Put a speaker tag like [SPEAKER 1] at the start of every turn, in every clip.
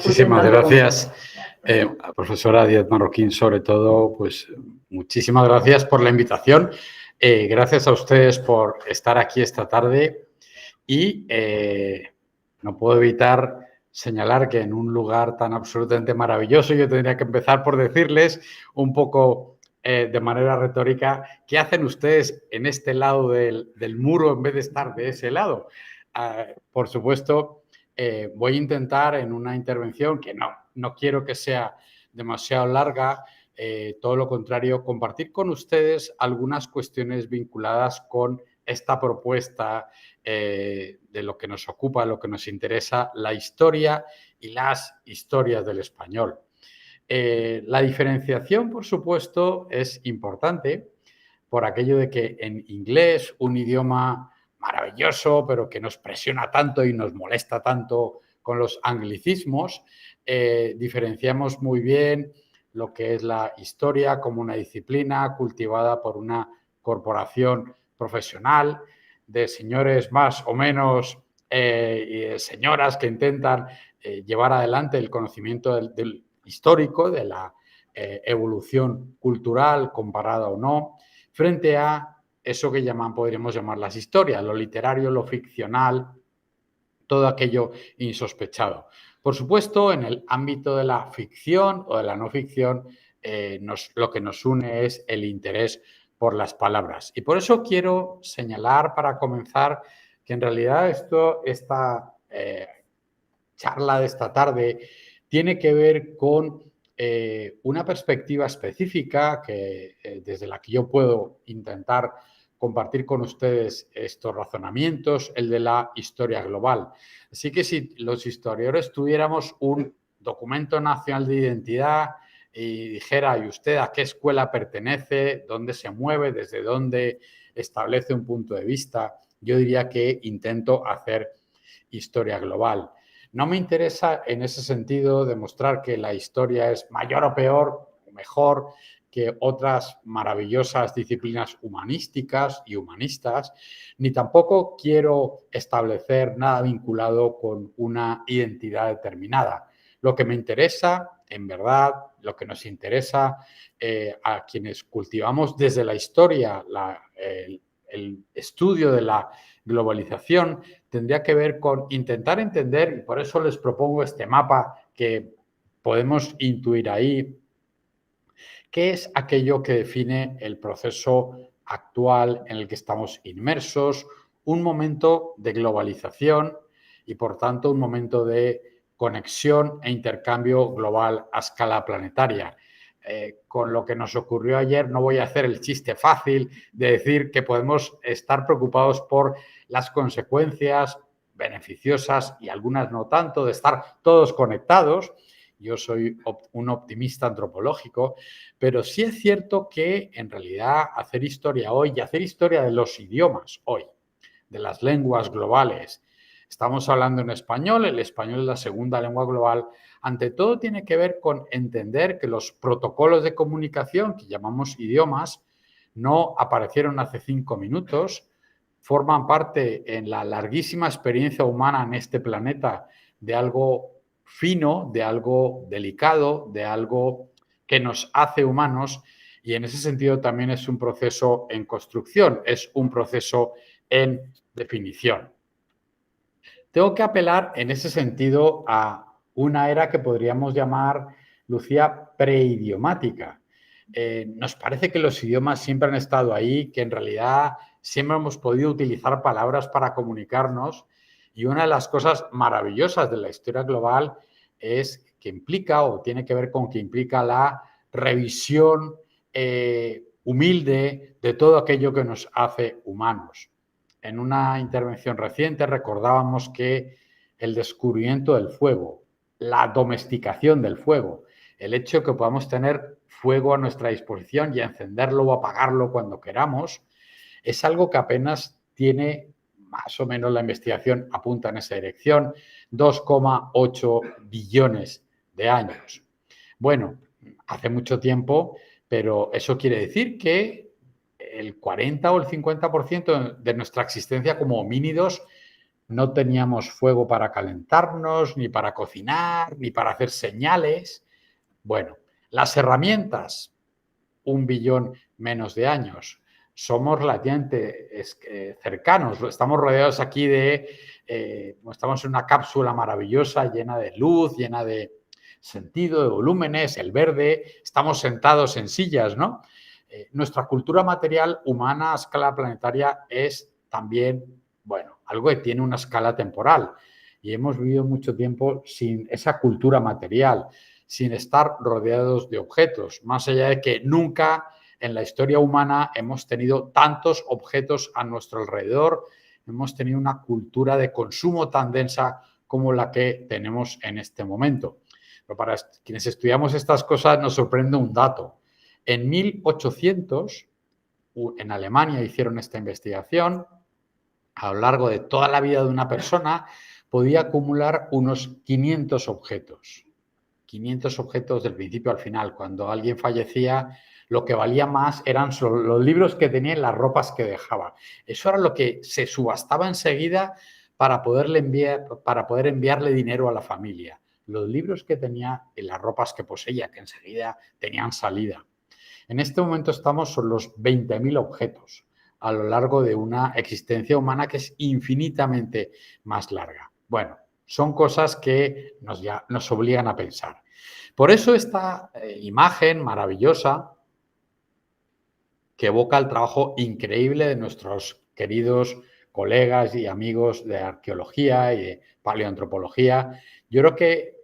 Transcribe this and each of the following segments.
[SPEAKER 1] Muchísimas gracias, profesora Díaz Marroquín, sobre todo, pues muchísimas gracias por la invitación. Gracias a ustedes por estar aquí esta tarde y no puedo evitar señalar que en un lugar tan absolutamente maravilloso yo tendría que empezar por decirles un poco de manera retórica qué hacen ustedes en este lado del muro en vez de estar de ese lado. Por supuesto, voy a intentar en una intervención que no quiero que sea demasiado larga, todo lo contrario, compartir con ustedes algunas cuestiones vinculadas con esta propuesta de lo que nos ocupa, lo que nos interesa, la historia y las historias del español. La diferenciación, por supuesto, es importante por aquello de que en inglés, un idioma maravilloso, pero que nos presiona tanto y nos molesta tanto con los anglicismos, diferenciamos muy bien lo que es la historia como una disciplina cultivada por una corporación profesional de señores más o menos y señoras que intentan llevar adelante el conocimiento del histórico, de la evolución cultural comparada o no, frente a eso que podríamos llamar las historias, lo literario, lo ficcional, todo aquello insospechado. Por supuesto, en el ámbito de la ficción o de la no ficción, lo que nos une es el interés por las palabras. Y por eso quiero señalar para comenzar que en realidad esta charla de esta tarde tiene que ver con una perspectiva específica desde la que yo puedo intentar compartir con ustedes estos razonamientos, el de la historia global. Así que si los historiadores tuviéramos un documento nacional de identidad y dijera, ¿y usted a qué escuela pertenece? ¿Dónde se mueve? ¿Desde dónde establece un punto de vista? Yo diría que intento hacer historia global. No me interesa en ese sentido demostrar que la historia es mayor o peor o mejor que otras maravillosas disciplinas humanísticas y humanistas, ni tampoco quiero establecer nada vinculado con una identidad determinada. Lo que me interesa, en verdad, lo que nos interesa a quienes cultivamos desde la historia el estudio de la globalización, tendría que ver con intentar entender, y por eso les propongo este mapa que podemos intuir ahí, qué es aquello que define el proceso actual en el que estamos inmersos, un momento de globalización y, por tanto, un momento de conexión e intercambio global a escala planetaria. Con lo que nos ocurrió ayer, no voy a hacer el chiste fácil de decir que podemos estar preocupados por las consecuencias beneficiosas y algunas no tanto de estar todos conectados. Yo soy un optimista antropológico, pero sí es cierto que en realidad hacer historia hoy y hacer historia de los idiomas hoy, de las lenguas globales, estamos hablando en español, el español es la segunda lengua global, ante todo tiene que ver con entender que los protocolos de comunicación que llamamos idiomas no aparecieron hace 5 minutos, forman parte en la larguísima experiencia humana en este planeta de algo fino, de algo delicado, de algo que nos hace humanos y en ese sentido también es un proceso en construcción, es un proceso en definición. Tengo que apelar en ese sentido a una era que podríamos llamar, Lucía, preidiomática. Nos parece que los idiomas siempre han estado ahí, que en realidad siempre hemos podido utilizar palabras para comunicarnos y una de las cosas maravillosas de la historia global es que implica o tiene que ver con que implica la revisión humilde de todo aquello que nos hace humanos. En una intervención reciente recordábamos que el descubrimiento del fuego, la domesticación del fuego, el hecho de que podamos tener fuego a nuestra disposición y encenderlo o apagarlo cuando queramos, es algo que apenas tiene, más o menos la investigación apunta en esa dirección, 2,8 billones de años. Bueno, hace mucho tiempo, pero eso quiere decir que el 40 o el 50% de nuestra existencia como homínidos no teníamos fuego para calentarnos, ni para cocinar, ni para hacer señales. Bueno, las herramientas, 1 billón menos de años. Somos relativamente cercanos, estamos rodeados aquí estamos en una cápsula maravillosa, llena de luz, llena de sentido, de volúmenes, el verde, estamos sentados en sillas, ¿no? Nuestra cultura material humana a escala planetaria es también, bueno, algo que tiene una escala temporal y hemos vivido mucho tiempo sin esa cultura material, sin estar rodeados de objetos, más allá de que nunca en la historia humana hemos tenido tantos objetos a nuestro alrededor, hemos tenido una cultura de consumo tan densa como la que tenemos en este momento. Pero para quienes estudiamos estas cosas nos sorprende un dato. En 1800, en Alemania hicieron esta investigación, a lo largo de toda la vida de una persona podía acumular unos 500 objetos. 500 objetos del principio al final. Cuando alguien fallecía, lo que valía más eran solo los libros que tenía y las ropas que dejaba. Eso era lo que se subastaba enseguida para poder enviarle dinero a la familia. Los libros que tenía y las ropas que poseía, que enseguida tenían salida. En este momento estamos sobre los 20.000 objetos a lo largo de una existencia humana que es infinitamente más larga. Bueno, son cosas que nos obligan a pensar. Por eso esta imagen maravillosa que evoca el trabajo increíble de nuestros queridos colegas y amigos de arqueología y de paleoantropología, yo creo que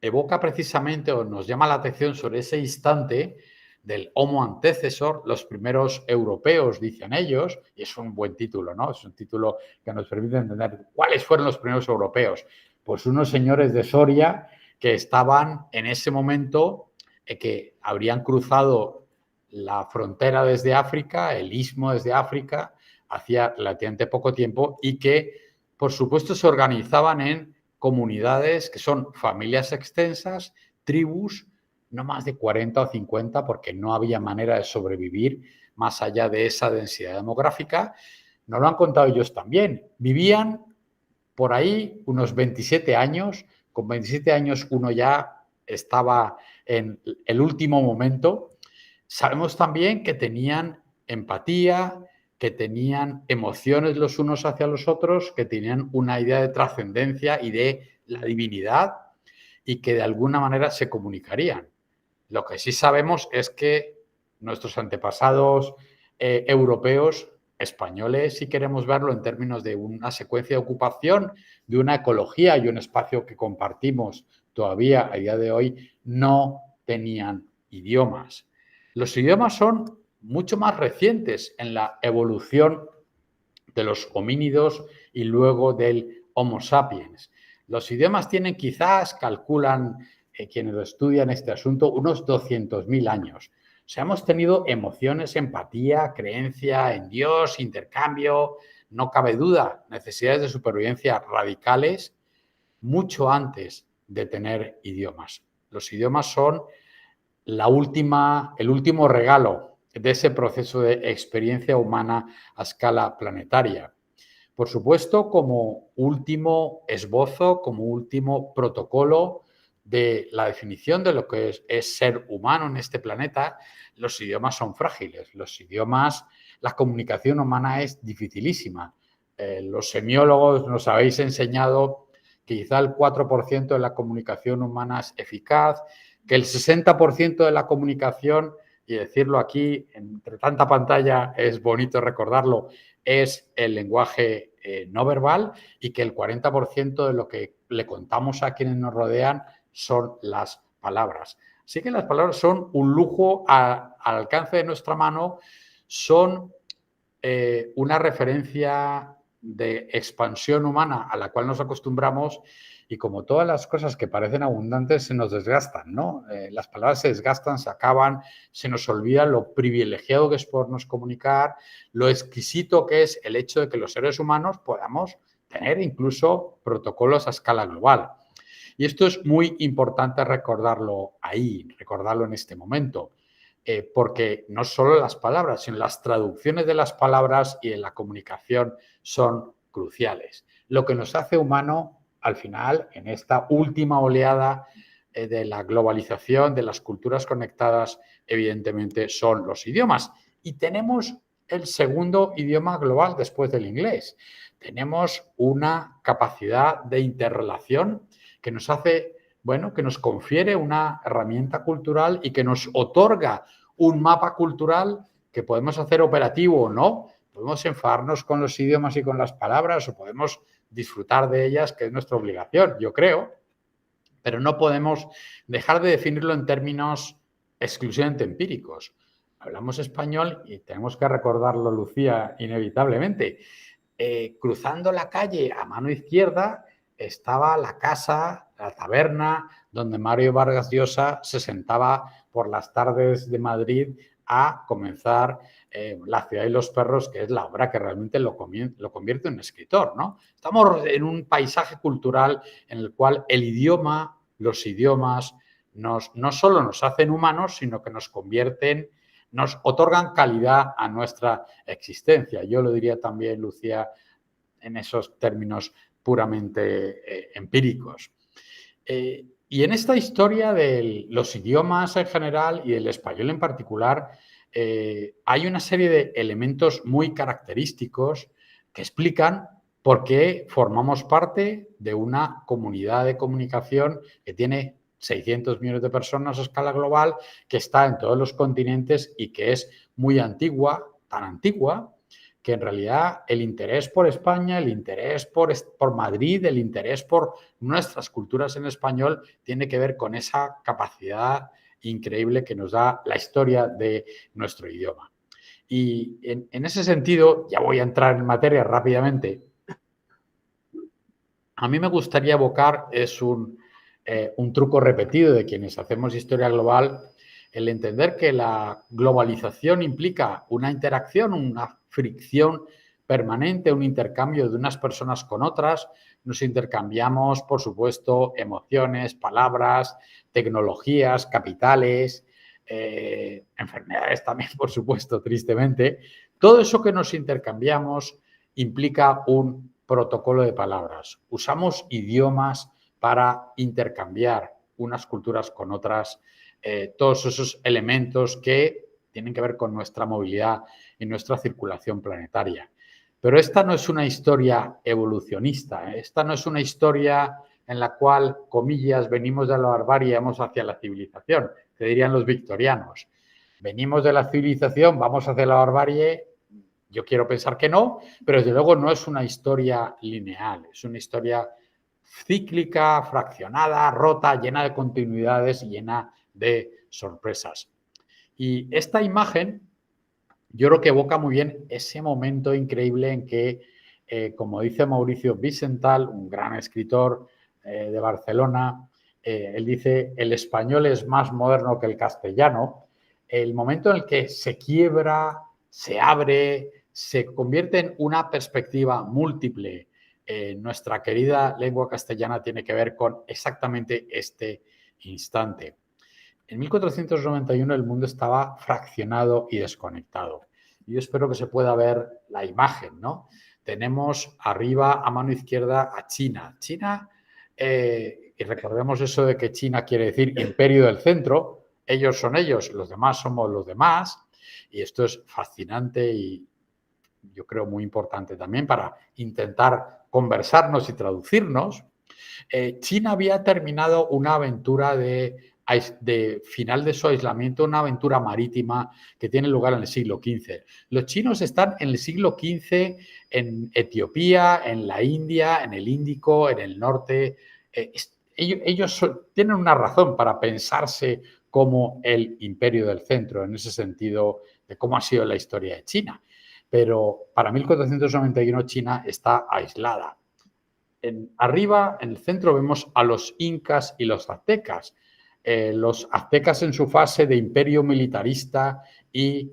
[SPEAKER 1] evoca precisamente o nos llama la atención sobre ese instante del Homo antecesor, los primeros europeos, dicen ellos, y es un buen título, ¿no? Es un título que nos permite entender cuáles fueron los primeros europeos. Pues unos señores de Soria que estaban en ese momento, que habrían cruzado la frontera desde África, el istmo desde África, hacía relativamente poco tiempo y que, por supuesto, se organizaban en comunidades que son familias extensas, tribus, no más de 40 o 50, porque no había manera de sobrevivir más allá de esa densidad demográfica. Nos lo han contado ellos también. Vivían por ahí unos 27 años. Con 27 años uno ya estaba en el último momento. Sabemos también que tenían empatía, que tenían emociones los unos hacia los otros, que tenían una idea de trascendencia y de la divinidad y que de alguna manera se comunicarían. Lo que sí sabemos es que nuestros antepasados europeos, españoles, si queremos verlo en términos de una secuencia de ocupación, de una ecología y un espacio que compartimos todavía a día de hoy, no tenían idiomas. Los idiomas son mucho más recientes en la evolución de los homínidos y luego del Homo sapiens. Los idiomas tienen quizás, calculan quienes estudian este asunto, unos 200.000 años. O sea, hemos tenido emociones, empatía, creencia en Dios, intercambio, no cabe duda, necesidades de supervivencia radicales mucho antes de tener idiomas. Los idiomas son el último regalo de ese proceso de experiencia humana a escala planetaria. Por supuesto, como último esbozo, como último protocolo de la definición de lo que es ser humano en este planeta, los idiomas son frágiles. Los idiomas, la comunicación humana es dificilísima. Los semiólogos nos habéis enseñado que quizá el 4% de la comunicación humana es eficaz, que el 60% de la comunicación, y decirlo aquí entre tanta pantalla es bonito recordarlo, es el lenguaje no verbal y que el 40% de lo que le contamos a quienes nos rodean son las palabras. Así que las palabras son un lujo al alcance de nuestra mano, son una referencia de expansión humana a la cual nos acostumbramos y como todas las cosas que parecen abundantes se nos desgastan, ¿no? Las palabras se desgastan, se acaban, se nos olvida lo privilegiado que es podernos comunicar, lo exquisito que es el hecho de que los seres humanos podamos tener incluso protocolos a escala global. Y esto es muy importante recordarlo ahí, recordarlo en este momento. Porque no solo las palabras, sino las traducciones de las palabras y en la comunicación son cruciales. Lo que nos hace humano, al final, en esta última oleada de la globalización, de las culturas conectadas, evidentemente son los idiomas. Y tenemos el segundo idioma global después del inglés. Tenemos una capacidad de interrelación que nos hace, bueno, que nos confiere una herramienta cultural y que nos otorga un mapa cultural que podemos hacer operativo o no. Podemos enfadarnos con los idiomas y con las palabras o podemos disfrutar de ellas, que es nuestra obligación, yo creo, pero no podemos dejar de definirlo en términos exclusivamente empíricos. Hablamos español y tenemos que recordarlo, Lucía, inevitablemente. Cruzando la calle a mano izquierda estaba la casa, la taberna, donde Mario Vargas Llosa se sentaba por las tardes de Madrid a comenzar La ciudad y los perros, que es la obra que realmente lo convierte en un escritor, ¿no? Estamos en un paisaje cultural en el cual el idioma, los idiomas, no solo nos hacen humanos, sino que nos convierten, nos otorgan calidad a nuestra existencia. Yo lo diría también, Lucía, en esos términos puramente empíricos. Y en esta historia de los idiomas en general y el español en particular, hay una serie de elementos muy característicos que explican por qué formamos parte de una comunidad de comunicación que tiene 600 millones de personas a escala global, que está en todos los continentes y que es muy antigua, tan antigua, que en realidad el interés por España, el interés por Madrid, el interés por nuestras culturas en español tiene que ver con esa capacidad increíble que nos da la historia de nuestro idioma. Y en ese sentido, ya voy a entrar en materia rápidamente, a mí me gustaría evocar, es un truco repetido de quienes hacemos historia global, el entender que la globalización implica una interacción, una fricción permanente, un intercambio de unas personas con otras. Nos intercambiamos, por supuesto, emociones, palabras, tecnologías, capitales, enfermedades también, por supuesto, tristemente. Todo eso que nos intercambiamos implica un protocolo de palabras. Usamos idiomas para intercambiar unas culturas con otras, todos esos elementos que tienen que ver con nuestra movilidad y nuestra circulación planetaria. Pero esta no es una historia evolucionista, esta no es una historia en la cual, comillas, venimos de la barbarie y vamos hacia la civilización, que dirían los victorianos. Venimos de la civilización, vamos hacia la barbarie. Yo quiero pensar que no, pero desde luego no es una historia lineal, es una historia cíclica, fraccionada, rota, llena de continuidades y llena de sorpresas. Y esta imagen yo creo que evoca muy bien ese momento increíble en que, como dice Mauricio Wiesenthal, un gran escritor de Barcelona, él dice, el español es más moderno que el castellano. El momento en el que se quiebra, se abre, se convierte en una perspectiva múltiple. Nuestra querida lengua castellana tiene que ver con exactamente este instante. En 1491 el mundo estaba fraccionado y desconectado. Yo espero que se pueda ver la imagen, ¿no? Tenemos arriba a mano izquierda a China. China, y recordemos eso de que China quiere decir imperio del centro. Ellos son ellos, los demás somos los demás. Y esto es fascinante y yo creo muy importante también para intentar conversarnos y traducirnos. China había terminado una aventura de final de su aislamiento, una aventura marítima que tiene lugar en el siglo XV. Los chinos están en el siglo XV en Etiopía, en la India, en el Índico, en el norte. Ellos tienen una razón para pensarse como el imperio del centro, en ese sentido de cómo ha sido la historia de China. Pero para 1491 China está aislada. Arriba, en el centro, vemos a los incas y los aztecas. Los aztecas en su fase de imperio militarista y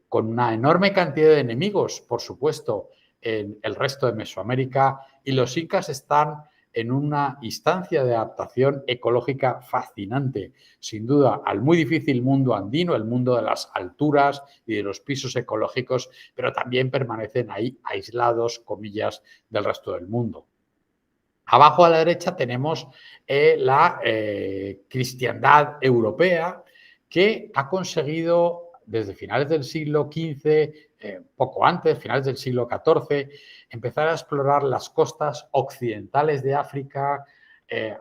[SPEAKER 1] con una enorme cantidad de enemigos, por supuesto, en el resto de Mesoamérica. Y los incas están en una instancia de adaptación ecológica fascinante, sin duda, al muy difícil mundo andino, el mundo de las alturas y de los pisos ecológicos, pero también permanecen ahí aislados, comillas, del resto del mundo. Abajo a la derecha tenemos la cristiandad europea que ha conseguido desde finales del siglo XV, poco antes, finales del siglo XIV, empezar a explorar las costas occidentales de África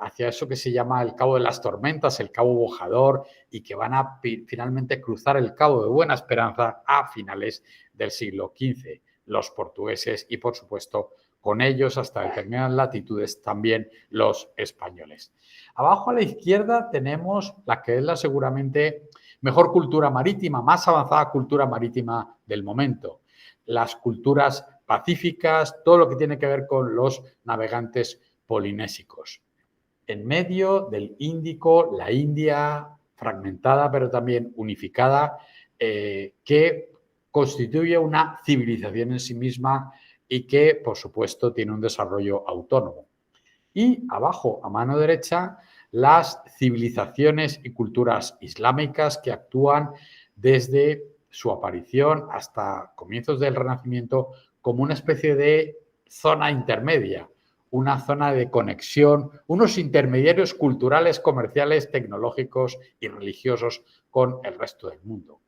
[SPEAKER 1] hacia eso que se llama el Cabo de las Tormentas, el Cabo Bojador, y que van a finalmente cruzar el Cabo de Buena Esperanza a finales del siglo XV. Los portugueses y, por supuesto, con ellos hasta determinadas latitudes también los españoles. Abajo a la izquierda tenemos la que es la seguramente mejor cultura marítima, más avanzada cultura marítima del momento. Las culturas pacíficas, todo lo que tiene que ver con los navegantes polinésicos. En medio del Índico, la India, fragmentada pero también unificada, que constituye una civilización en sí misma y que, por supuesto, tiene un desarrollo autónomo. Y abajo, a mano derecha, las civilizaciones y culturas islámicas que actúan desde su aparición hasta comienzos del Renacimiento como una especie de zona intermedia, una zona de conexión, unos intermediarios culturales, comerciales, tecnológicos y religiosos con el resto del mundo.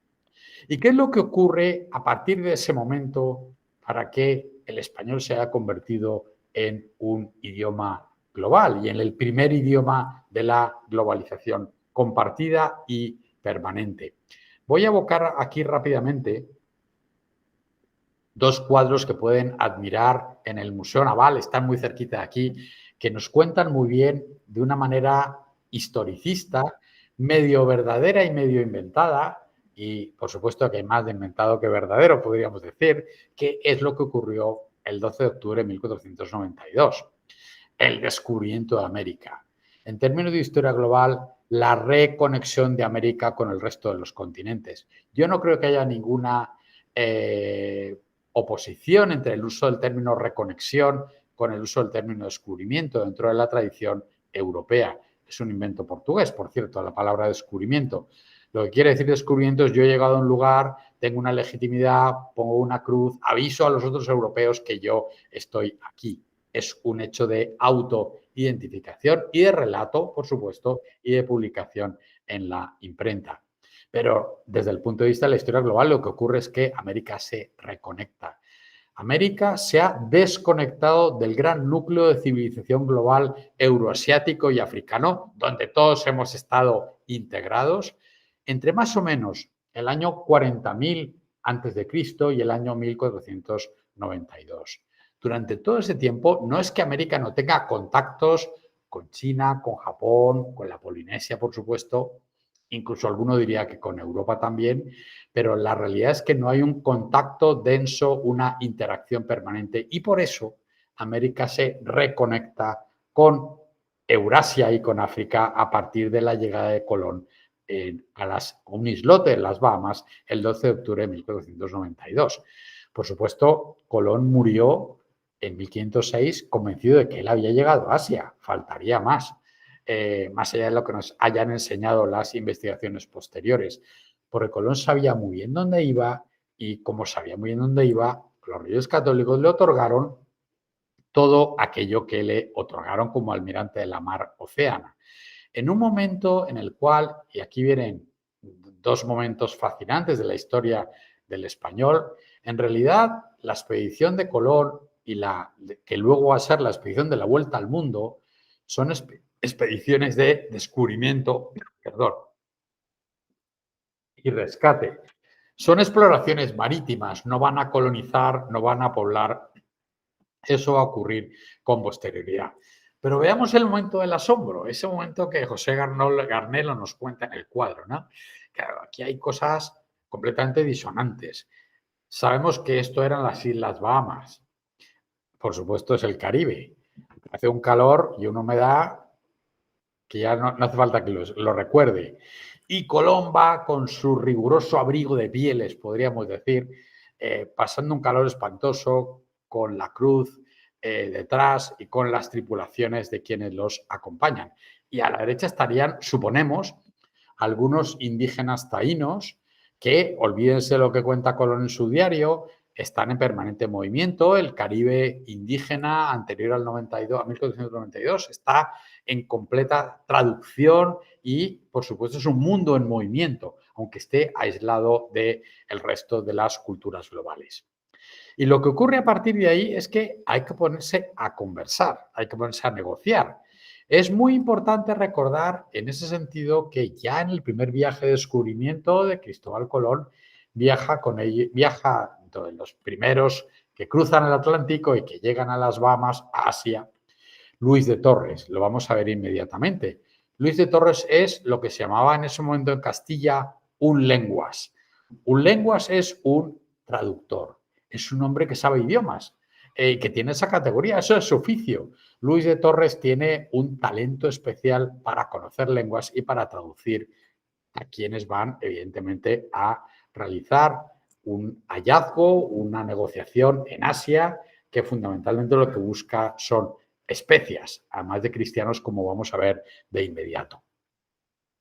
[SPEAKER 1] ¿Y qué es lo que ocurre a partir de ese momento para que el español se haya convertido en un idioma global y en el primer idioma de la globalización compartida y permanente? Voy a evocar aquí rápidamente dos cuadros que pueden admirar en el Museo Naval, están muy cerquita de aquí, que nos cuentan muy bien, de una manera historicista, medio verdadera y medio inventada, y por supuesto que hay más de inventado que verdadero, podríamos decir, qué es lo que ocurrió el 12 de octubre de 1492, el descubrimiento de América. En términos de historia global, la reconexión de América con el resto de los continentes. Yo no creo que haya ninguna oposición entre el uso del término reconexión con el uso del término descubrimiento dentro de la tradición europea. Es un invento portugués, por cierto, la palabra descubrimiento. Lo que quiere decir descubrimiento es yo he llegado a un lugar, tengo una legitimidad, pongo una cruz, aviso a los otros europeos que yo estoy aquí. Es un hecho de autoidentificación y de relato, por supuesto, y de publicación en la imprenta. Pero desde el punto de vista de la historia global, lo que ocurre es que América se reconecta. América se ha desconectado del gran núcleo de civilización global euroasiático y africano, donde todos hemos estado integrados, entre más o menos el año 40.000 antes de Cristo y el año 1492. Durante todo ese tiempo, no es que América no tenga contactos con China, con Japón, con la Polinesia, por supuesto, incluso alguno diría que con Europa también, pero la realidad es que no hay un contacto denso, una interacción permanente y por eso América se reconecta con Eurasia y con África a partir de la llegada de Colón a un islote en las Bahamas el 12 de octubre de 1492. Por supuesto, Colón murió en 1506 convencido de que él había llegado a Asia, faltaría más. Más allá de lo que nos hayan enseñado las investigaciones posteriores. Porque Colón sabía muy bien dónde iba y como sabía muy bien dónde iba, los reyes católicos le otorgaron todo aquello que le otorgaron como almirante de la mar Océana. En un momento en el cual, y aquí vienen dos momentos fascinantes de la historia del español, en realidad la expedición de Colón y que luego va a ser la expedición de la Vuelta al Mundo, son expediciones de descubrimiento, y rescate. Son exploraciones marítimas, no van a colonizar, no van a poblar. Eso va a ocurrir con posterioridad. Pero veamos el momento del asombro, ese momento que José Garnelo nos cuenta en el cuadro, ¿no? Claro, aquí hay cosas completamente disonantes. Sabemos que esto eran las Islas Bahamas. Por supuesto, es el Caribe. Hace un calor y una humedad que ya no hace falta que lo recuerde. Y Colón va con su riguroso abrigo de pieles, podríamos decir, pasando un calor espantoso, con la cruz detrás y con las tripulaciones de quienes los acompañan. Y a la derecha estarían, suponemos, algunos indígenas taínos que, olvídense lo que cuenta Colón en su diario, están en permanente movimiento. El Caribe indígena anterior al 92, a 1492 está en completa traducción y, por supuesto, es un mundo en movimiento, aunque esté aislado del resto de las culturas globales. Y lo que ocurre a partir de ahí es que hay que ponerse a conversar, hay que ponerse a negociar. Es muy importante recordar en ese sentido que ya en el primer viaje de descubrimiento de Cristóbal Colón viaja de los primeros que cruzan el Atlántico y que llegan a las Bahamas, a Asia, Luis de Torres. Lo vamos a ver inmediatamente. Luis de Torres es lo que se llamaba en ese momento en Castilla un lenguas. Un lenguas es un traductor, es un hombre que sabe idiomas, que tiene esa categoría, eso es su oficio. Luis de Torres tiene un talento especial para conocer lenguas y para traducir a quienes van, evidentemente, a realizar un hallazgo, una negociación en Asia, que fundamentalmente lo que busca son especias, además de cristianos, como vamos a ver de inmediato.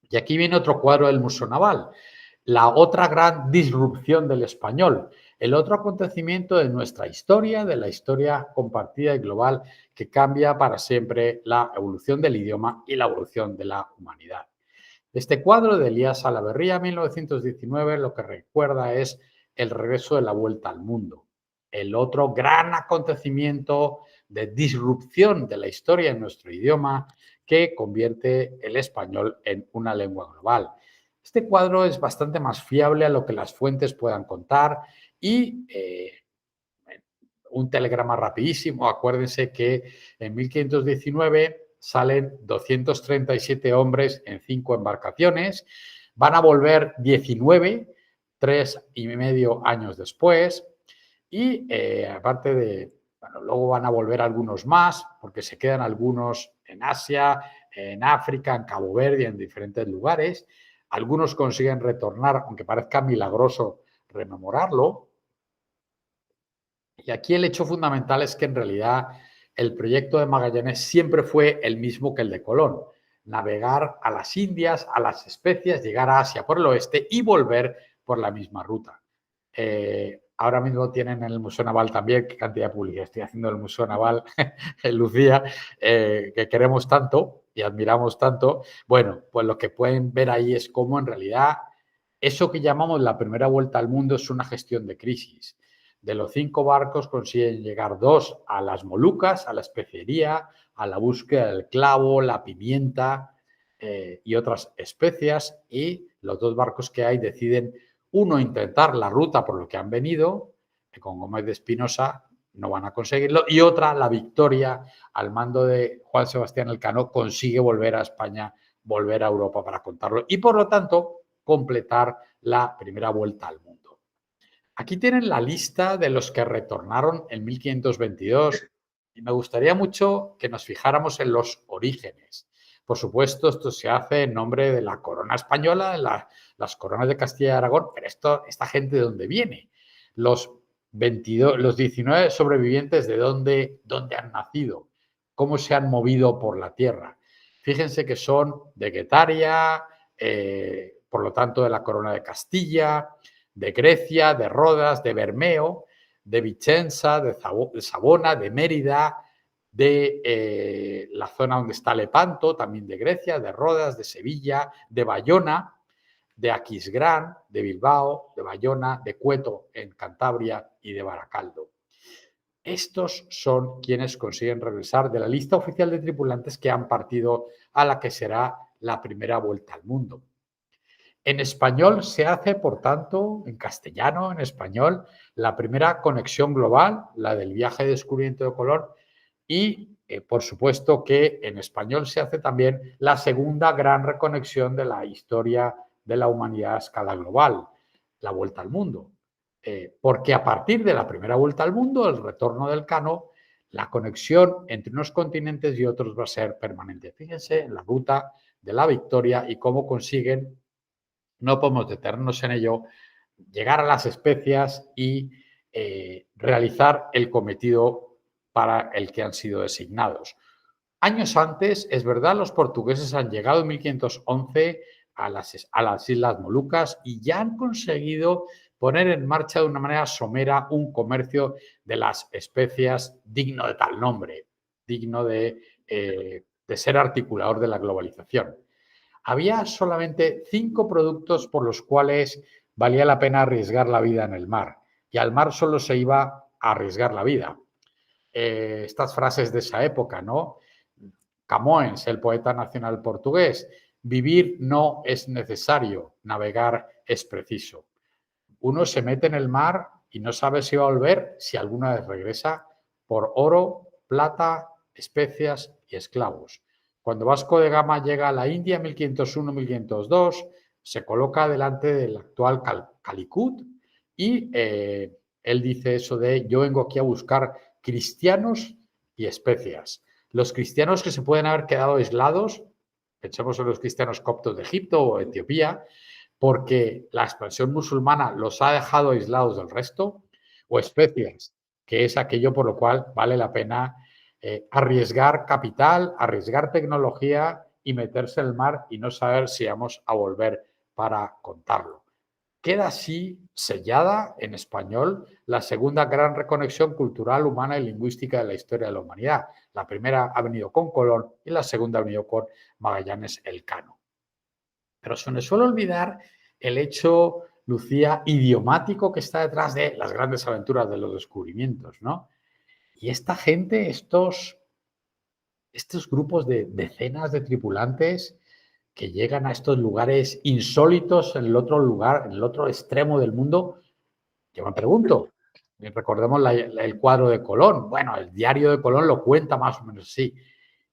[SPEAKER 1] Y aquí viene otro cuadro del Museo Naval, la otra gran disrupción del español, el otro acontecimiento de nuestra historia, de la historia compartida y global, que cambia para siempre la evolución del idioma y la evolución de la humanidad. Este cuadro de Elías Salaverría, 1919, lo que recuerda es el regreso de la vuelta al mundo, el otro gran acontecimiento de disrupción de la historia en nuestro idioma que convierte el español en una lengua global. Este cuadro es bastante más fiable a lo que las fuentes puedan contar y un telegrama rapidísimo. Acuérdense que en 1519 salen 237 hombres en 5 embarcaciones, van a volver 19, 3,5 años después, y aparte de, bueno, luego van a volver algunos más, porque se quedan algunos en Asia, en África, en Cabo Verde, en diferentes lugares. Algunos consiguen retornar, aunque parezca milagroso rememorarlo. Y aquí el hecho fundamental es que en realidad el proyecto de Magallanes siempre fue el mismo que el de Colón: navegar a las Indias, a las Especias, llegar a Asia por el oeste y volver por la misma ruta. Ahora mismo tienen en el Museo Naval también, qué cantidad de publicidad estoy haciendo del Museo Naval, Lucía, que queremos tanto y admiramos tanto. Bueno, pues lo que pueden ver ahí es cómo en realidad eso que llamamos la primera vuelta al mundo es una gestión de crisis. De los 5 barcos consiguen llegar 2 a las Molucas, a la especería, a la búsqueda del clavo, la pimienta y otras especias, y los 2 barcos que hay deciden, uno, intentar la ruta por lo que han venido, que con Gómez de Espinosa no van a conseguirlo, y otra, la Victoria, al mando de Juan Sebastián Elcano, consigue volver a España, volver a Europa para contarlo y, por lo tanto, completar la primera vuelta al mundo. Aquí tienen la lista de los que retornaron en 1522 y me gustaría mucho que nos fijáramos en los orígenes. Por supuesto, esto se hace en nombre de la corona española, de las coronas de Castilla y Aragón, pero esta gente, ¿de dónde viene? Los 19 sobrevivientes, ¿de dónde han nacido? ¿Cómo se han movido por la tierra? Fíjense que son de Guetaria, por lo tanto de la corona de Castilla, de Grecia, de Rodas, de Bermeo, de Vicenza, de Savona, de Mérida, de la zona donde está Lepanto, también de Grecia, de Rodas, de Sevilla, de Bayona, de Aquisgrán, de Bilbao, de Bayona, de Cueto en Cantabria y de Baracaldo. Estos son quienes consiguen regresar de la lista oficial de tripulantes que han partido a la que será la primera vuelta al mundo. En español se hace, por tanto, en castellano, en español, la primera conexión global, la del viaje de descubrimiento de Colón, y, por supuesto, que en español se hace también la segunda gran reconexión de la historia de la humanidad a escala global, la vuelta al mundo. Porque a partir de la primera vuelta al mundo, el retorno del Cano, la conexión entre unos continentes y otros va a ser permanente. Fíjense en la ruta de la Victoria y cómo consiguen, no podemos detenernos en ello, llegar a las especias y realizar el cometido para el que han sido designados. Años antes, es verdad, los portugueses han llegado en 1511 a las Islas Molucas y ya han conseguido poner en marcha de una manera somera un comercio de las especias digno de tal nombre, digno de ser articulador de la globalización. Había solamente 5 productos por los cuales valía la pena arriesgar la vida en el mar, y al mar solo se iba a arriesgar la vida. Estas frases de esa época, ¿no? Camões, el poeta nacional portugués, vivir no es necesario, navegar es preciso. Uno se mete en el mar y no sabe si va a volver, si alguna vez regresa, por oro, plata, especias y esclavos. Cuando Vasco de Gama llega a la India en 1501-1502, se coloca delante del actual Calicut y él dice eso de yo vengo aquí a buscar cristianos y especias. Los cristianos que se pueden haber quedado aislados, pensemos en los cristianos coptos de Egipto o Etiopía, porque la expansión musulmana los ha dejado aislados del resto, o especias, que es aquello por lo cual vale la pena arriesgar capital, arriesgar tecnología y meterse en el mar y no saber si vamos a volver para contarlo. Queda así sellada en español la segunda gran reconexión cultural, humana y lingüística de la historia de la humanidad. La primera ha venido con Colón y la segunda ha venido con Magallanes Elcano. Pero se nos suele olvidar el hecho, Lucía, idiomático que está detrás de las grandes aventuras de los descubrimientos, ¿no? Y esta gente, estos grupos de decenas de tripulantes que llegan a estos lugares insólitos en el otro lugar, en el otro extremo del mundo, yo me pregunto, recordemos el cuadro de Colón, bueno, el diario de Colón lo cuenta más o menos así.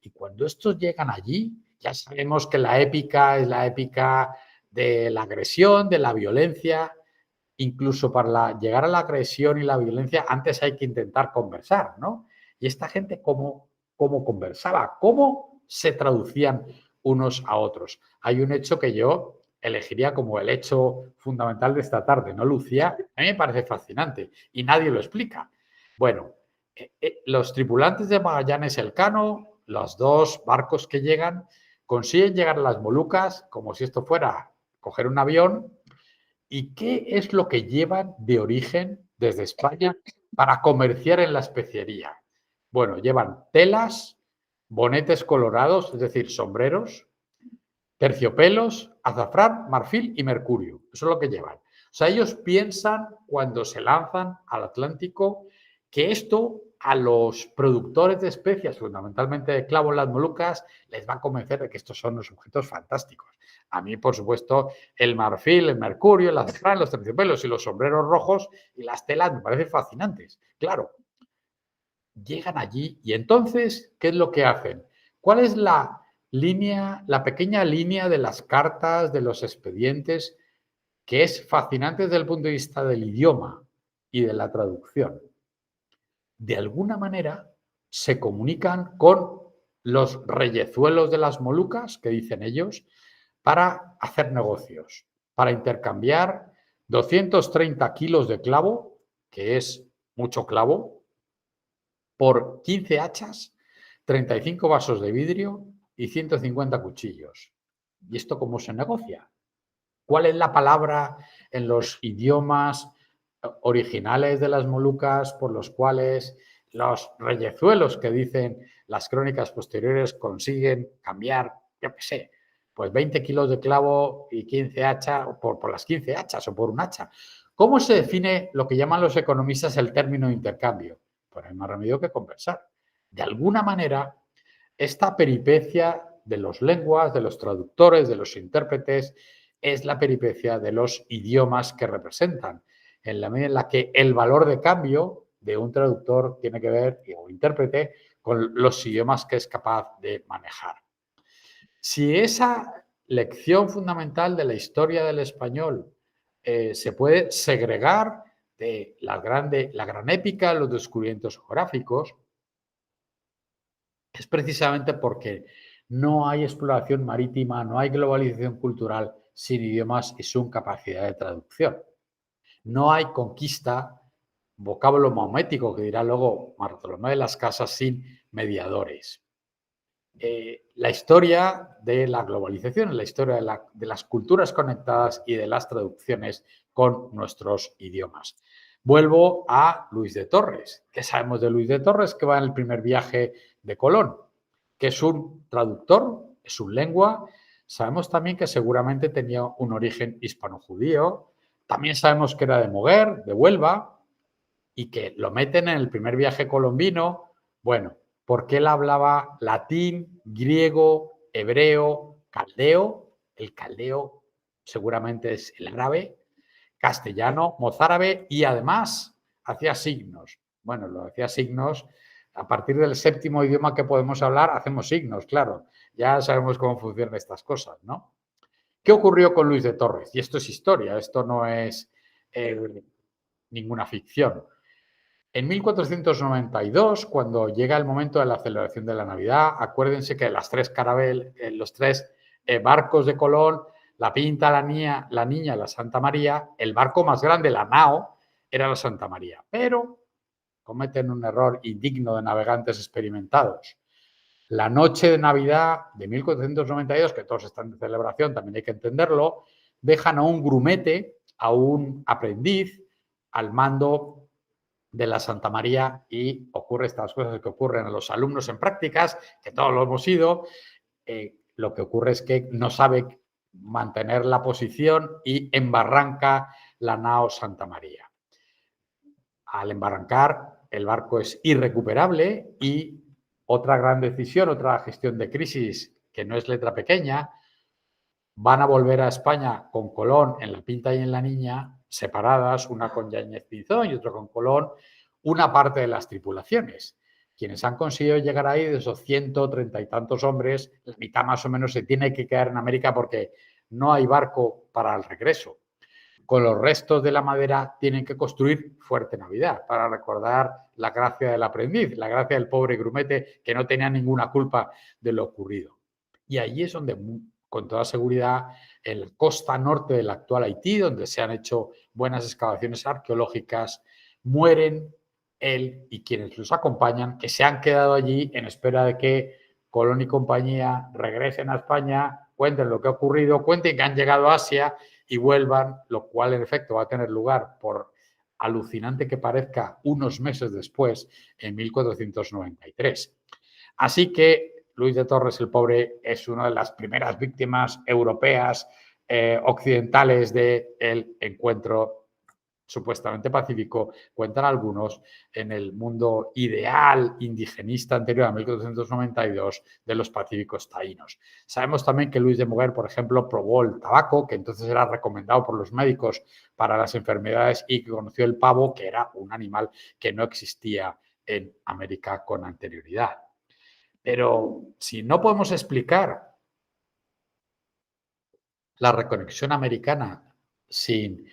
[SPEAKER 1] Y cuando estos llegan allí, ya sabemos que la épica es la épica de la agresión, de la violencia. Incluso para llegar a la agresión y la violencia, antes hay que intentar conversar, ¿no? Y esta gente, ¿cómo conversaba? ¿Cómo se traducían unos a otros? Hay un hecho que yo elegiría como el hecho fundamental de esta tarde, ¿no, Lucía? A mí me parece fascinante y nadie lo explica. Bueno, los tripulantes de Magallanes Elcano, los 2 barcos que llegan, consiguen llegar a las Molucas como si esto fuera coger un avión. ¿Y qué es lo que llevan de origen desde España para comerciar en la especiería? Bueno, llevan telas, bonetes colorados, es decir, sombreros, terciopelos, azafrán, marfil y mercurio. Eso es lo que llevan. O sea, ellos piensan cuando se lanzan al Atlántico que esto a los productores de especias, fundamentalmente de clavo en las Molucas, les va a convencer de que estos son unos objetos fantásticos. A mí, por supuesto, el marfil, el mercurio, el azafrán, los terciopelos y los sombreros rojos y las telas me parecen fascinantes. Claro, llegan allí y entonces, ¿qué es lo que hacen? ¿Cuál es la línea, la pequeña línea de las cartas, de los expedientes, que es fascinante desde el punto de vista del idioma y de la traducción? De alguna manera se comunican con los reyezuelos de las Molucas, que dicen ellos, para hacer negocios, para intercambiar 230 kilos de clavo, que es mucho clavo, por 15 hachas, 35 vasos de vidrio y 150 cuchillos. ¿Y esto cómo se negocia? ¿Cuál es la palabra en los idiomas originales de las Molucas por los cuales los reyezuelos que dicen las crónicas posteriores consiguen cambiar, yo qué sé, pues 20 kilos de clavo y 15 hachas por las 15 hachas o por un hacha? ¿Cómo se define lo que llaman los economistas el término de intercambio? Pues hay más remedio que conversar. De alguna manera, esta peripecia de los lenguas, de los traductores, de los intérpretes, es la peripecia de los idiomas que representan, en la medida en la que el valor de cambio de un traductor tiene que ver, o intérprete, con los idiomas que es capaz de manejar. Si esa lección fundamental de la historia del español se puede segregar de la gran épica de los descubrimientos geográficos, es precisamente porque no hay exploración marítima, no hay globalización cultural sin idiomas y sin capacidad de traducción. No hay conquista vocablo maomético que dirá luego Bartolomé de las Casas, sin mediadores. La historia de la globalización, la historia de las culturas conectadas y de las traducciones con nuestros idiomas. Vuelvo a Luis de Torres. ¿Qué sabemos de Luis de Torres? Que va en el primer viaje de Colón, que es un traductor, es un lengua. Sabemos también que seguramente tenía un origen hispano-judío. También sabemos que era de Moguer, de Huelva, y que lo meten en el primer viaje colombino. Bueno, porque él hablaba latín, griego, hebreo, caldeo. El caldeo seguramente es el árabe, castellano, mozárabe y además hacía signos. Bueno, lo hacía signos. A partir del séptimo idioma que podemos hablar, hacemos signos, claro. Ya sabemos cómo funcionan estas cosas, ¿no? ¿Qué ocurrió con Luis de Torres? Y esto es historia, esto no es ninguna ficción. En 1492, cuando llega el momento de la celebración de la Navidad, acuérdense que los tres barcos de Colón, la Pinta, la Niña, la Santa María, el barco más grande, la nao, era la Santa María. Pero cometen un error indigno de navegantes experimentados. La noche de Navidad de 1492, que todos están de celebración, también hay que entenderlo, dejan a un grumete, a un aprendiz, al mando de la Santa María y ocurre estas cosas que ocurren a los alumnos en prácticas, que todos lo hemos ido. Lo que ocurre es que no sabe mantener la posición y embarranca la nao Santa María. Al embarrancar, el barco es irrecuperable y otra gran decisión, otra gestión de crisis que no es letra pequeña, van a volver a España con Colón en la Pinta y en la Niña, separadas, una con Yáñez Pinzón y otra con Colón, una parte de las tripulaciones. Quienes han conseguido llegar ahí, de esos 130 y tantos hombres, la mitad más o menos se tiene que quedar en América porque no hay barco para el regreso. Con los restos de la madera tienen que construir Fuerte Navidad para recordar la gracia del aprendiz, la gracia del pobre grumete que no tenía ninguna culpa de lo ocurrido. Y allí es donde, con toda seguridad, en la costa norte del actual Haití, donde se han hecho buenas excavaciones arqueológicas, mueren él y quienes los acompañan, que se han quedado allí en espera de que Colón y compañía regresen a España, cuenten lo que ha ocurrido, cuenten que han llegado a Asia y vuelvan, lo cual en efecto va a tener lugar, por alucinante que parezca, unos meses después, en 1493. Así que Luis de Torres el Pobre es una de las primeras víctimas europeas occidentales del encuentro supuestamente pacífico, cuentan algunos, en el mundo ideal indigenista anterior a 1492 de los pacíficos taínos. Sabemos también que Luis de Moguer, por ejemplo, probó el tabaco, que entonces era recomendado por los médicos para las enfermedades, y que conoció el pavo, que era un animal que no existía en América con anterioridad. Pero si no podemos explicar la reconexión americana sin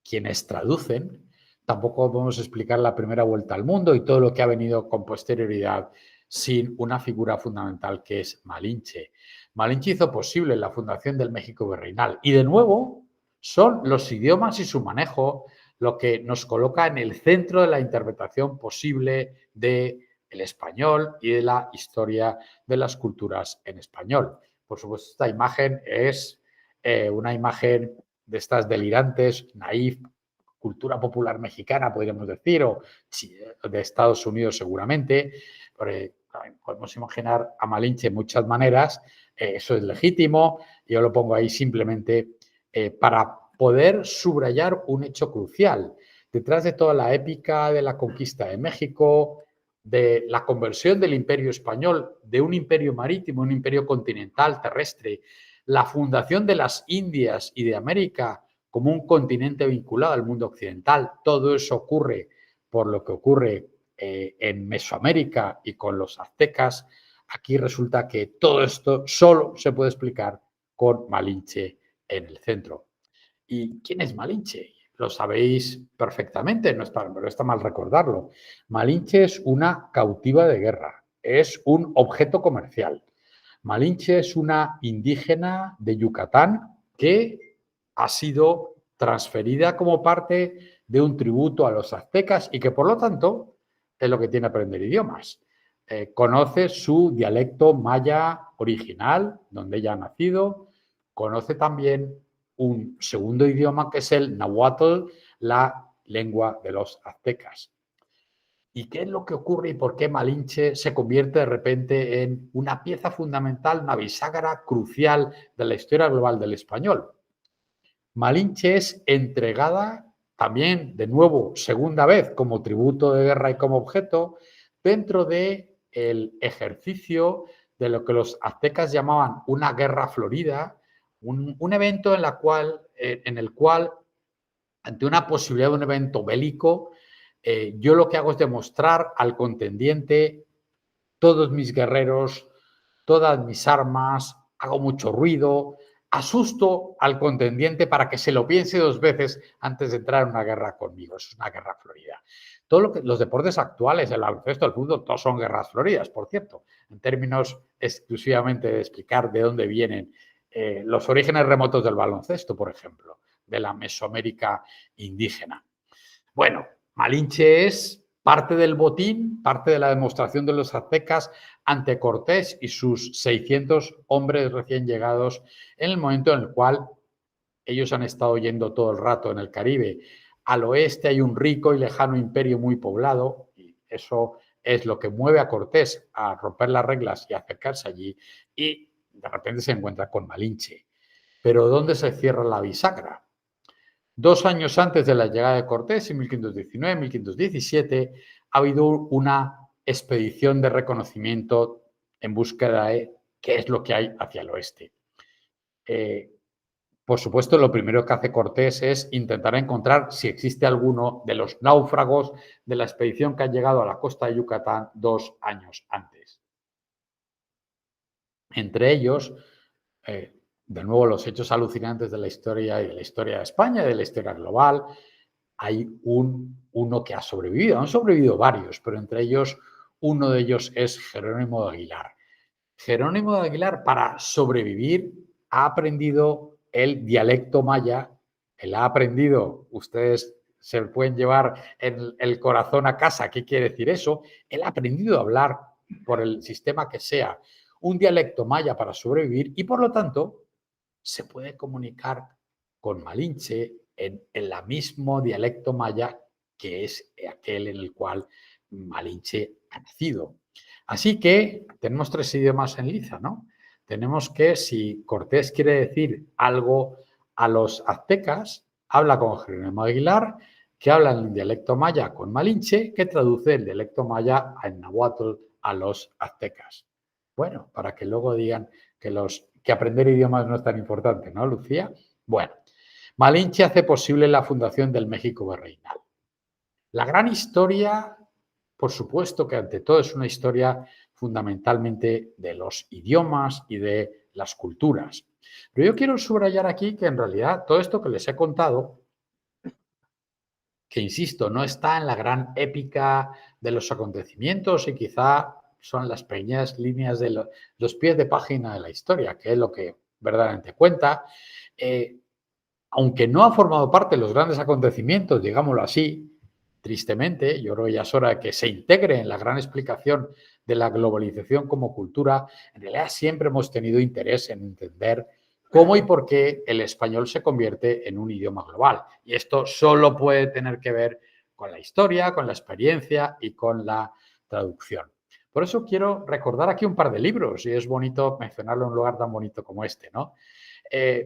[SPEAKER 1] quienes traducen, tampoco podemos explicar la primera vuelta al mundo y todo lo que ha venido con posterioridad sin una figura fundamental que es Malinche. Malinche hizo posible la fundación del México virreinal y, de nuevo, son los idiomas y su manejo lo que nos coloca en el centro de la interpretación posible del español y de la historia de las culturas en español. Por supuesto, esta imagen es una imagen de estas delirantes, naif, cultura popular mexicana, podríamos decir, o de Estados Unidos seguramente. Podemos imaginar a Malinche de muchas maneras, eso es legítimo, yo lo pongo ahí simplemente para poder subrayar un hecho crucial. Detrás de toda la épica de la conquista de México, de la conversión del imperio español, de un imperio marítimo, un imperio continental, terrestre, la fundación de las Indias y de América como un continente vinculado al mundo occidental, todo eso ocurre por lo que ocurre en Mesoamérica y con los aztecas. Aquí resulta que todo esto solo se puede explicar con Malinche en el centro. ¿Y quién es Malinche? Lo sabéis perfectamente, no está mal recordarlo. Malinche es una cautiva de guerra, es un objeto comercial. Malinche es una indígena de Yucatán que ha sido transferida como parte de un tributo a los aztecas y que, por lo tanto, es lo que tiene aprender idiomas. Conoce su dialecto maya original, donde ella ha nacido, conoce también un segundo idioma que es el náhuatl, la lengua de los aztecas. ¿Y qué es lo que ocurre y por qué Malinche se convierte de repente en una pieza fundamental, una bisagra crucial de la historia global del español? Malinche es entregada también, de nuevo, segunda vez, como tributo de guerra y como objeto, dentro del ejercicio de lo que los aztecas llamaban una guerra florida, un evento en el cual, ante una posibilidad de un evento bélico, yo lo que hago es demostrar al contendiente todos mis guerreros, todas mis armas, hago mucho ruido, asusto al contendiente para que se lo piense dos veces antes de entrar en una guerra conmigo. Eso es una guerra florida. Todo lo que los deportes actuales, el baloncesto, el fútbol, todos son guerras floridas, por cierto, en términos exclusivamente de explicar de dónde vienen los orígenes remotos del baloncesto, por ejemplo, de la Mesoamérica indígena. Bueno, Malinche es parte del botín, parte de la demostración de los aztecas ante Cortés y sus 600 hombres recién llegados en el momento en el cual ellos han estado yendo todo el rato en el Caribe. Al oeste hay un rico y lejano imperio muy poblado y eso es lo que mueve a Cortés a romper las reglas y a acercarse allí y de repente se encuentra con Malinche. Pero ¿dónde se cierra la bisagra? 2 años antes de la llegada de Cortés, en 1519, 1517, ha habido una expedición de reconocimiento en búsqueda de qué es lo que hay hacia el oeste. Por supuesto, lo primero que hace Cortés es intentar encontrar si existe alguno de los náufragos de la expedición que ha llegado a la costa de Yucatán 2 años antes. Entre ellos, de nuevo, los hechos alucinantes de la historia y de la historia de España y de la historia global. Hay uno que ha sobrevivido, han sobrevivido varios, pero entre ellos, uno de ellos es Jerónimo de Aguilar. Jerónimo de Aguilar, para sobrevivir, ha aprendido el dialecto maya, él ha aprendido, ustedes se pueden llevar el corazón a casa, ¿qué quiere decir eso? Él ha aprendido a hablar, por el sistema que sea, un dialecto maya para sobrevivir y, por lo tanto, se puede comunicar con Malinche en el mismo dialecto maya que es aquel en el cual Malinche ha nacido. Así que tenemos 3 idiomas en liza, ¿no? Tenemos que, si Cortés quiere decir algo a los aztecas, habla con Jerónimo Aguilar, que habla en el dialecto maya con Malinche, que traduce el dialecto maya en náhuatl a los aztecas. Bueno, para que luego digan que aprender idiomas no es tan importante, ¿no, Lucía? Bueno, Malinche hace posible la fundación del México virreinal. La gran historia, por supuesto que ante todo es una historia fundamentalmente de los idiomas y de las culturas. Pero yo quiero subrayar aquí que en realidad todo esto que les he contado, que insisto, no está en la gran épica de los acontecimientos y quizá son las pequeñas líneas de los pies de página de la historia, que es lo que verdaderamente cuenta. Aunque no ha formado parte de los grandes acontecimientos, digámoslo así, tristemente, yo creo que ya es hora de que se integre en la gran explicación de la globalización como cultura. En realidad siempre hemos tenido interés en entender cómo y por qué el español se convierte en un idioma global. Y esto solo puede tener que ver con la historia, con la experiencia y con la traducción. Por eso quiero recordar aquí un par de libros, y es bonito mencionarlo en un lugar tan bonito como este, ¿no?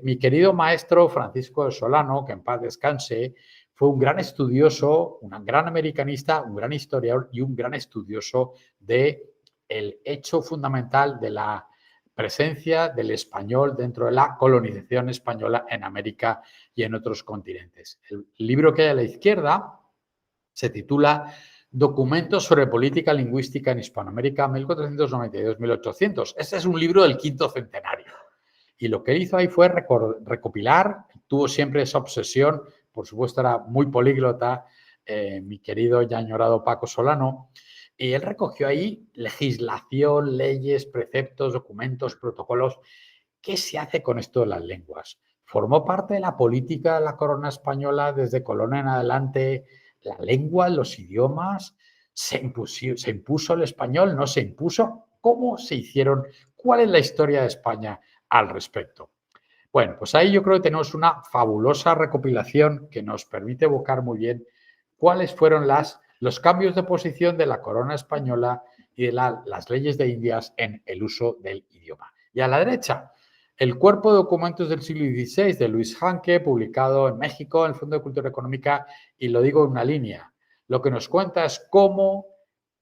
[SPEAKER 1] Mi querido maestro Francisco de Solano, que en paz descanse, fue un gran estudioso, un gran americanista, un gran historiador y un gran estudioso del hecho fundamental de la presencia del español dentro de la colonización española en América y en otros continentes. El libro que hay a la izquierda se titula Documentos sobre política lingüística en Hispanoamérica 1492-1800. Este es un libro del quinto centenario. Y lo que él hizo ahí fue recopilar, tuvo siempre esa obsesión, por supuesto era muy políglota, mi querido ya añorado Paco Solano, y él recogió ahí legislación, leyes, preceptos, documentos, protocolos. ¿Qué se hace con esto de las lenguas? ¿Formó parte de la política de la corona española desde Colón en adelante la lengua, los idiomas? ¿Se impuso el español? ¿No se impuso? ¿Cómo se hicieron? ¿Cuál es la historia de España al respecto? Bueno, pues ahí yo creo que tenemos una fabulosa recopilación que nos permite evocar muy bien cuáles fueron los cambios de posición de la corona española y de las leyes de Indias en el uso del idioma. Y a la derecha, el cuerpo de documentos del siglo XVI de Luis Hanke, publicado en México en el Fondo de Cultura Económica, y lo digo en una línea. Lo que nos cuenta es cómo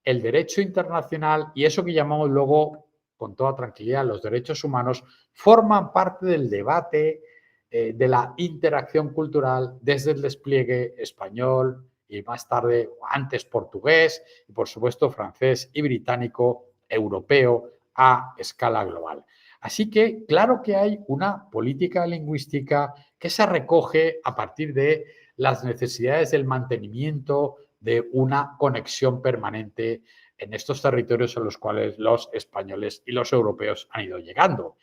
[SPEAKER 1] el derecho internacional y eso que llamamos luego, con toda tranquilidad, los derechos humanos, forman parte del debate de la interacción cultural desde el despliegue español y más tarde, antes portugués y por supuesto francés y británico, europeo a escala global. Así que claro que hay una política lingüística que se recoge a partir de las necesidades del mantenimiento de una conexión permanente en estos territorios a los cuales los españoles y los europeos han ido llegando.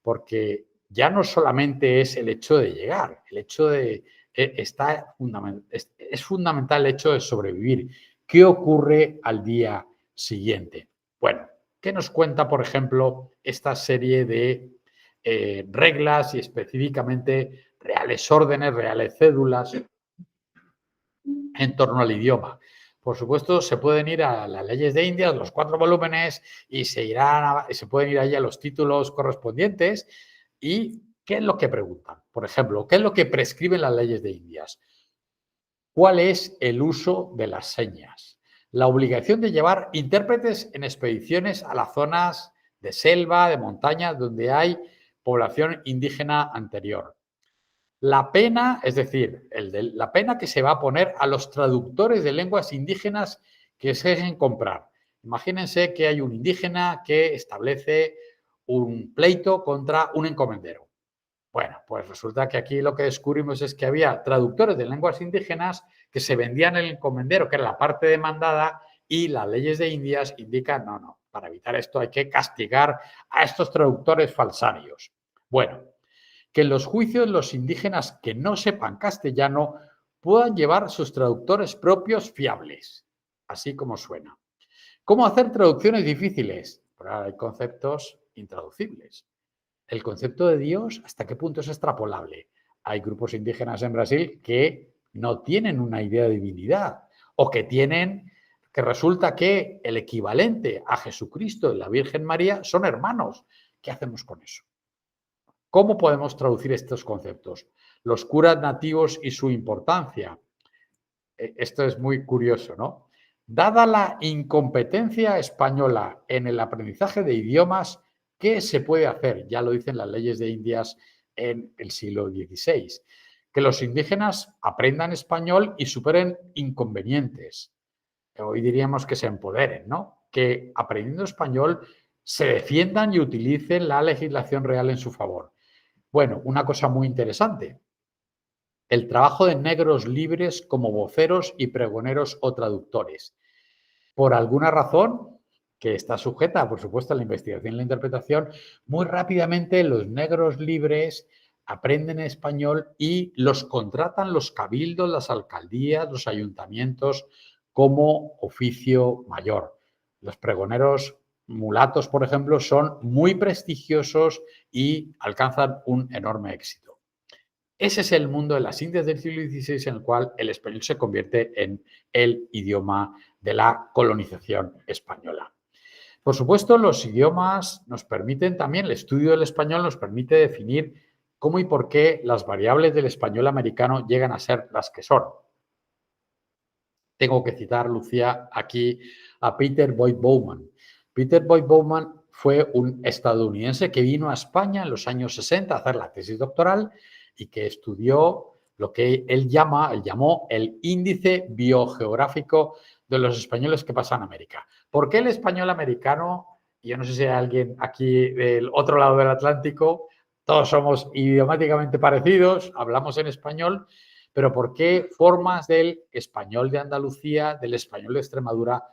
[SPEAKER 1] Porque ya no solamente es el hecho de llegar, el hecho de es fundamental el hecho de sobrevivir. ¿Qué ocurre al día siguiente? Bueno, ¿qué nos cuenta, por ejemplo, esta serie de reglas y específicamente reales órdenes, reales cédulas en torno al idioma? Por supuesto, se pueden ir a las leyes de Indias, los 4 volúmenes, y se pueden ir allí a los títulos correspondientes. ¿Y qué es lo que preguntan? Por ejemplo, ¿qué es lo que prescriben las leyes de Indias? ¿Cuál es el uso de las señas? La obligación de llevar intérpretes en expediciones a las zonas de selva, de montaña, donde hay población indígena anterior. La pena, es decir, la pena que se va a poner a los traductores de lenguas indígenas que se dejen comprar. Imagínense que hay un indígena que establece un pleito contra un encomendero. Bueno, pues resulta que aquí lo que descubrimos es que había traductores de lenguas indígenas que se vendían el encomendero, que era la parte demandada, y las leyes de Indias indican, no, para evitar esto hay que castigar a estos traductores falsarios. Bueno, que en los juicios los indígenas que no sepan castellano puedan llevar sus traductores propios fiables, así como suena. ¿Cómo hacer traducciones difíciles? Pues hay conceptos intraducibles. El concepto de Dios, ¿hasta qué punto es extrapolable? Hay grupos indígenas en Brasil que no tienen una idea de divinidad o que resulta que el equivalente a Jesucristo y la Virgen María son hermanos. ¿Qué hacemos con eso? ¿Cómo podemos traducir estos conceptos? Los curas nativos y su importancia. Esto es muy curioso, ¿no? Dada la incompetencia española en el aprendizaje de idiomas, ¿qué se puede hacer? Ya lo dicen las leyes de Indias en el siglo XVI. Que los indígenas aprendan español y superen inconvenientes. Hoy diríamos que se empoderen, ¿no? Que aprendiendo español se defiendan y utilicen la legislación real en su favor. Bueno, una cosa muy interesante, el trabajo de negros libres como voceros y pregoneros o traductores. Por alguna razón, que está sujeta, por supuesto, a la investigación y la interpretación, muy rápidamente los negros libres aprenden español y los contratan los cabildos, las alcaldías, los ayuntamientos como oficio mayor. Los pregoneros mulatos, por ejemplo, son muy prestigiosos y alcanzan un enorme éxito. Ese es el mundo de las Indias del siglo XVI en el cual el español se convierte en el idioma de la colonización española. Por supuesto, los idiomas nos permiten también, el estudio del español nos permite definir cómo y por qué las variables del español americano llegan a ser las que son. Tengo que citar, Lucía, aquí a Peter Boyd Bowman. Peter Boyd Bowman fue un estadounidense que vino a España en los años 60 a hacer la tesis doctoral y que estudió lo que él llamó el índice biogeográfico de los españoles que pasan a América. ¿Por qué el español americano? Yo no sé si hay alguien aquí del otro lado del Atlántico, todos somos idiomáticamente parecidos, hablamos en español, pero ¿por qué formas del español de Andalucía, del español de Extremadura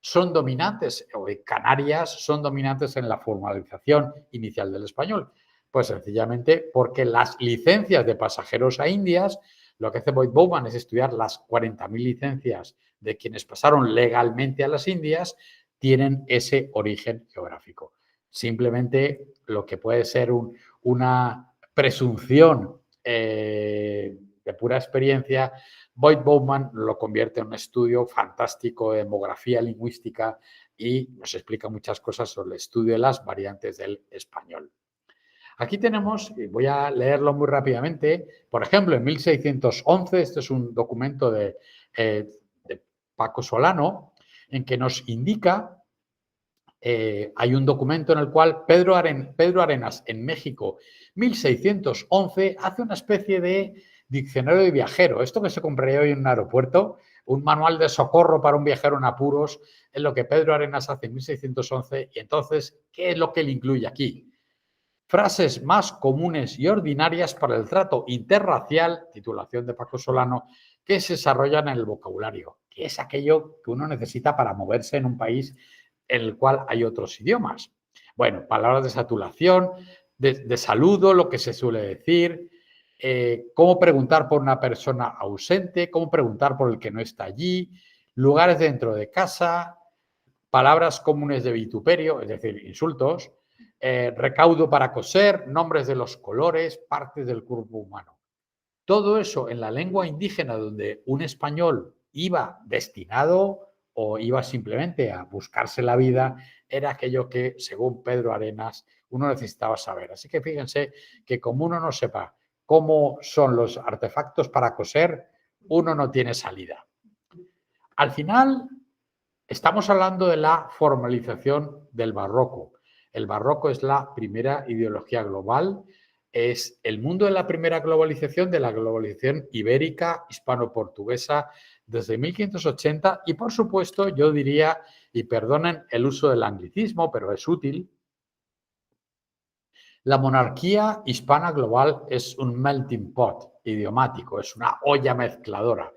[SPEAKER 1] son dominantes, o de Canarias son dominantes en la formalización inicial del español? Pues sencillamente porque las licencias de pasajeros a Indias, lo que hace Boyd Bowman es estudiar las 40.000 licencias de quienes pasaron legalmente a las Indias, tienen ese origen geográfico. Simplemente lo que puede ser una presunción de pura experiencia, Boyd Bowman lo convierte en un estudio fantástico de demografía lingüística y nos explica muchas cosas sobre el estudio de las variantes del español. Aquí tenemos, y voy a leerlo muy rápidamente, por ejemplo, en 1611, este es un documento de Paco Solano, en que nos indica, hay un documento en el cual Pedro Arenas, en México, 1611, hace una especie de diccionario de viajero. Esto que se compraría hoy en un aeropuerto, un manual de socorro para un viajero en apuros, es lo que Pedro Arenas hace en 1611. Y entonces, ¿qué es lo que él incluye aquí? Frases más comunes y ordinarias para el trato interracial, titulación de Paco Solano, que se desarrollan en el vocabulario, que es aquello que uno necesita para moverse en un país en el cual hay otros idiomas. Bueno, palabras de saturación, de saludo, lo que se suele decir, cómo preguntar por una persona ausente, cómo preguntar por el que no está allí, lugares dentro de casa, palabras comunes de vituperio, es decir, insultos, recaudo para coser, nombres de los colores, partes del cuerpo humano. Todo eso en la lengua indígena donde un español iba destinado o iba simplemente a buscarse la vida, era aquello que, según Pedro Arenas, uno necesitaba saber. Así que fíjense que como uno no sepa cómo son los artefactos para coser, uno no tiene salida. Al final, estamos hablando de la formalización del barroco. El barroco es la primera ideología global, es el mundo de la primera globalización, de la globalización ibérica, hispano-portuguesa, desde 1580 y, por supuesto, yo diría, y perdonen el uso del anglicismo, pero es útil, la monarquía hispana global es un melting pot idiomático, es una olla mezcladora.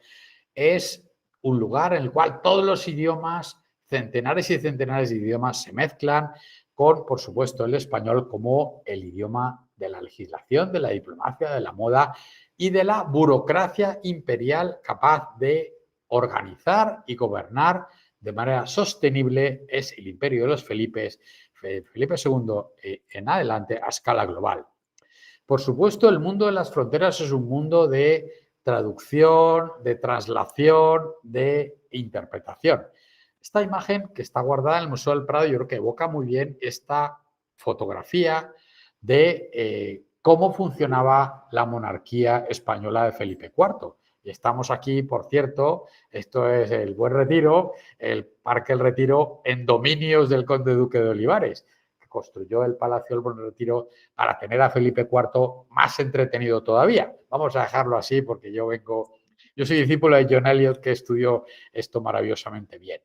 [SPEAKER 1] Es un lugar en el cual todos los idiomas, centenares y centenares de idiomas, se mezclan con, por supuesto, el español como el idioma de la legislación, de la diplomacia, de la moda y de la burocracia imperial capaz de organizar y gobernar de manera sostenible. Es el imperio de los Felipes, Felipe II en adelante, a escala global. Por supuesto, el mundo de las fronteras es un mundo de traducción, de traslación, de interpretación. Esta imagen que está guardada en el Museo del Prado, yo creo que evoca muy bien esta fotografía de cómo funcionaba la monarquía española de Felipe IV. Y estamos aquí, por cierto, esto es el Buen Retiro, el Parque El Retiro, en dominios del conde duque de Olivares, que construyó el Palacio del Buen Retiro para tener a Felipe IV más entretenido todavía. Vamos a dejarlo así porque yo soy discípulo de John Eliot, que estudió esto maravillosamente bien.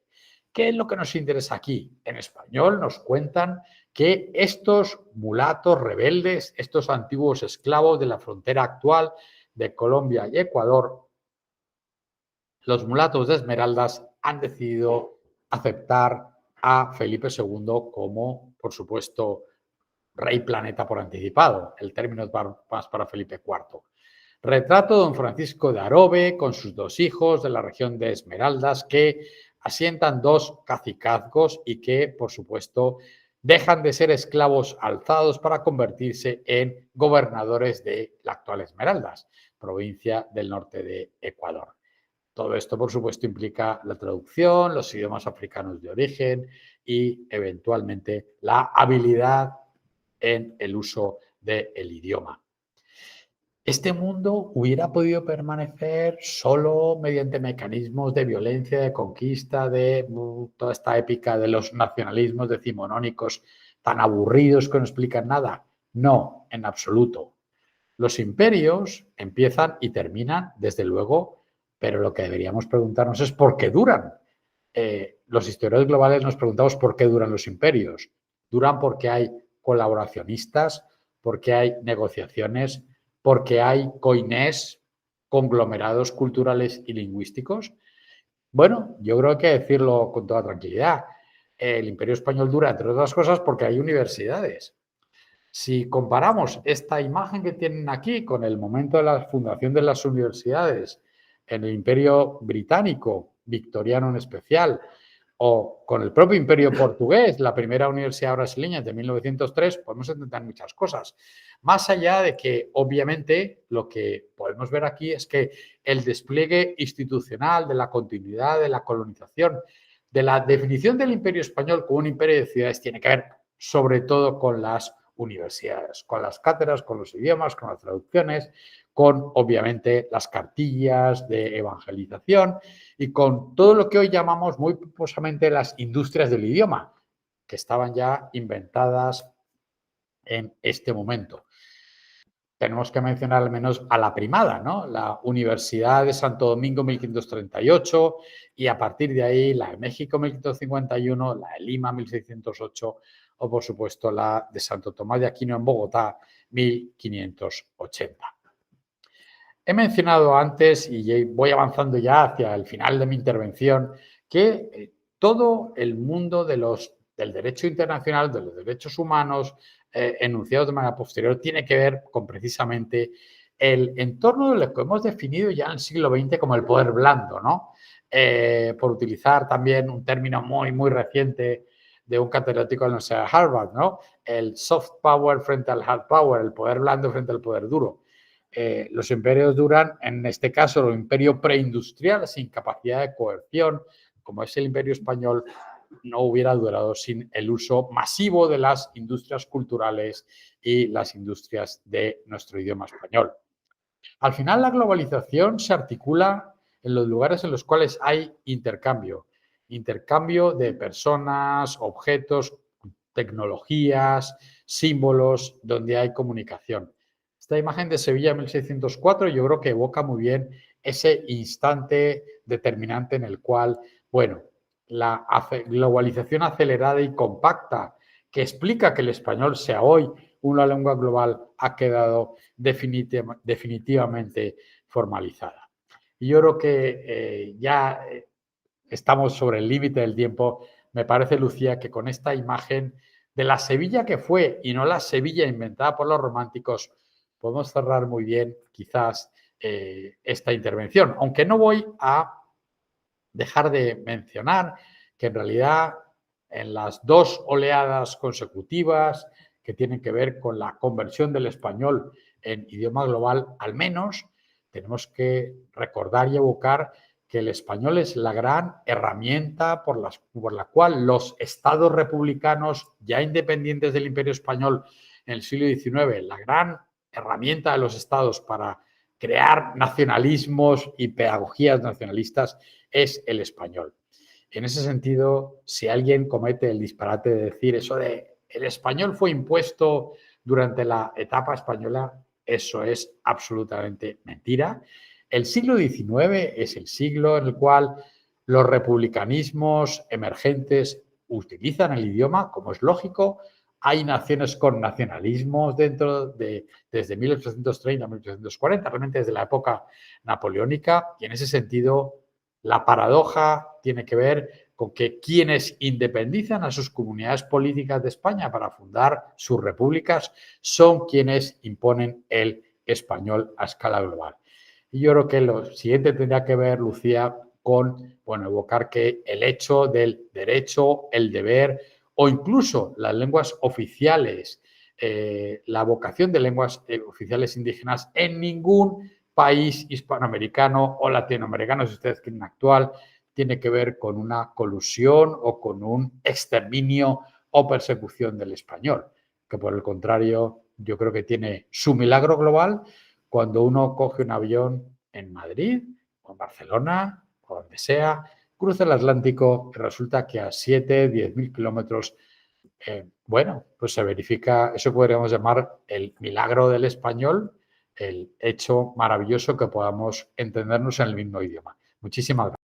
[SPEAKER 1] ¿Qué es lo que nos interesa aquí? En español nos cuentan que estos mulatos rebeldes, estos antiguos esclavos de la frontera actual de Colombia y Ecuador, los mulatos de Esmeraldas, han decidido aceptar a Felipe II como, por supuesto, rey planeta por anticipado. El término es más para Felipe IV. Retrato de don Francisco de Arobe con sus dos hijos de la región de Esmeraldas que asientan dos cacicazgos y que, por supuesto, dejan de ser esclavos alzados para convertirse en gobernadores de la actual Esmeraldas, provincia del norte de Ecuador. Todo esto, por supuesto, implica la traducción, los idiomas africanos de origen y, eventualmente, la habilidad en el uso del idioma. Este mundo hubiera podido permanecer solo mediante mecanismos de violencia, de conquista, de toda esta épica de los nacionalismos decimonónicos tan aburridos que no explican nada. No, en absoluto. Los imperios empiezan y terminan, desde luego, pero lo que deberíamos preguntarnos es por qué duran. Los historiadores globales nos preguntamos por qué duran los imperios. Duran porque hay colaboracionistas, porque hay negociaciones, porque hay coinés, conglomerados culturales y lingüísticos. Bueno, yo creo que hay que decirlo con toda tranquilidad. El Imperio Español dura, entre otras cosas, porque hay universidades. Si comparamos esta imagen que tienen aquí con el momento de la fundación de las universidades en el Imperio Británico, victoriano en especial, o con el propio Imperio Portugués, la primera universidad brasileña de 1903, podemos entender muchas cosas. Más allá de que, obviamente, lo que podemos ver aquí es que el despliegue institucional de la continuidad de la colonización, de la definición del Imperio español como un imperio de ciudades, tiene que ver sobre todo con las universidades, con las cátedras, con los idiomas, con las traducciones, con, obviamente, las cartillas de evangelización y con todo lo que hoy llamamos muy pomposamente las industrias del idioma, que estaban ya inventadas en este momento. Tenemos que mencionar al menos a la primada, ¿no? La Universidad de Santo Domingo 1538 y a partir de ahí la de México 1551, la de Lima 1608 o por supuesto la de Santo Tomás de Aquino en Bogotá 1580. He mencionado antes, y voy avanzando ya hacia el final de mi intervención, que todo el mundo del derecho internacional, de los derechos humanos, enunciados de manera posterior, tiene que ver con precisamente el entorno de lo que hemos definido ya en el siglo XX como el poder blando, ¿no? Por utilizar también un término muy, muy reciente de un catedrático de la Universidad de Harvard, ¿no? El soft power frente al hard power, el poder blando frente al poder duro. Los imperios duran, en este caso, el imperio preindustrial sin capacidad de coerción, como es el imperio español, no hubiera durado sin el uso masivo de las industrias culturales y las industrias de nuestro idioma español. Al final, la globalización se articula en los lugares en los cuales hay intercambio de personas, objetos, tecnologías, símbolos, donde hay comunicación. Esta imagen de Sevilla 1604 yo creo que evoca muy bien ese instante determinante en el cual, bueno, la globalización acelerada y compacta que explica que el español sea hoy una lengua global ha quedado definitivamente formalizada. Y yo creo que ya estamos sobre el límite del tiempo. Me parece, Lucía, que con esta imagen de la Sevilla que fue y no la Sevilla inventada por los románticos, podemos cerrar muy bien quizás esta intervención, aunque no voy a dejar de mencionar que en realidad en las dos oleadas consecutivas que tienen que ver con la conversión del español en idioma global, al menos tenemos que recordar y evocar que el español es la gran herramienta por la cual los estados republicanos ya independientes del Imperio Español en el siglo XIX, la gran herramienta de los estados para crear nacionalismos y pedagogías nacionalistas es el español. En ese sentido, si alguien comete el disparate de decir eso de el español fue impuesto durante la etapa española, eso es absolutamente mentira. El siglo XIX es el siglo en el cual los republicanismos emergentes utilizan el idioma, como es lógico. Hay naciones con nacionalismos desde 1830 a 1840, realmente desde la época napoleónica, y en ese sentido la paradoja tiene que ver con que quienes independizan a sus comunidades políticas de España para fundar sus repúblicas son quienes imponen el español a escala global. Y yo creo que lo siguiente tendría que ver, Lucía, con, bueno, evocar que el hecho del derecho, el deber o incluso las lenguas oficiales, la vocación de lenguas oficiales indígenas en ningún país hispanoamericano o latinoamericano, si ustedes quieren actual, tiene que ver con una colusión o con un exterminio o persecución del español, que por el contrario yo creo que tiene su milagro global cuando uno coge un avión en Madrid o en Barcelona o donde sea, cruza el Atlántico y resulta que a 7, 10.000 kilómetros, bueno, pues se verifica, eso podríamos llamar el milagro del español, el hecho maravilloso que podamos entendernos en el mismo idioma. Muchísimas gracias.